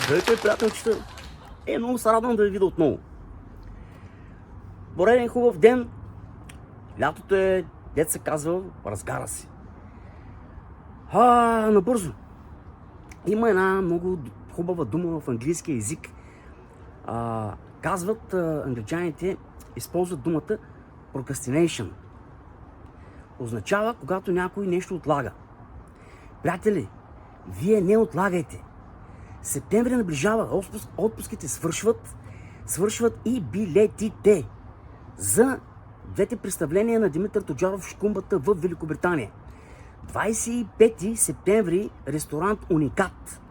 Здравейте, приятелчета! Много се радвам да ви видя отново. Пореден хубав ден. Лятото е, дет се казва, разгара си. Набързо. Има една много хубава дума в английския език. Казват англичаните, използват думата procrastination. Означава, когато някой нещо отлага. Приятели, вие не отлагайте. Септември наближава, отпуските свършват и билетите за двете представления на Димитър Тоджаров в Шкумбата в Великобритания. 25 септември ресторант Уникат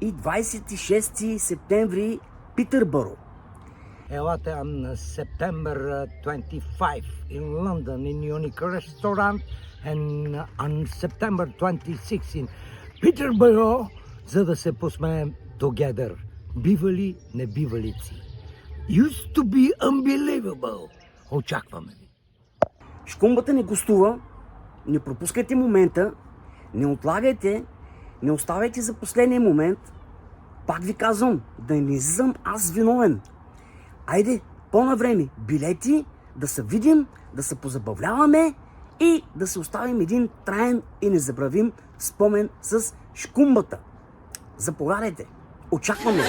и 26 септември Питърбъро. Елате on September 25 in London in Unique Restaurant and on September 26 in Peterborough, за да се посмеем together. Бивали небивалици. Used to be unbelievable. Очакваме ви. Шкумбата не гостува, не пропускайте момента, не отлагайте, не оставяйте за последния момент. Пак ви казвам, да не излизам аз виновен. Айде, по-навреме, билети, да се видим, да се позабавляваме и да се оставим един траен и незабравим спомен с Шкумбата. Заповядайте, очакваме.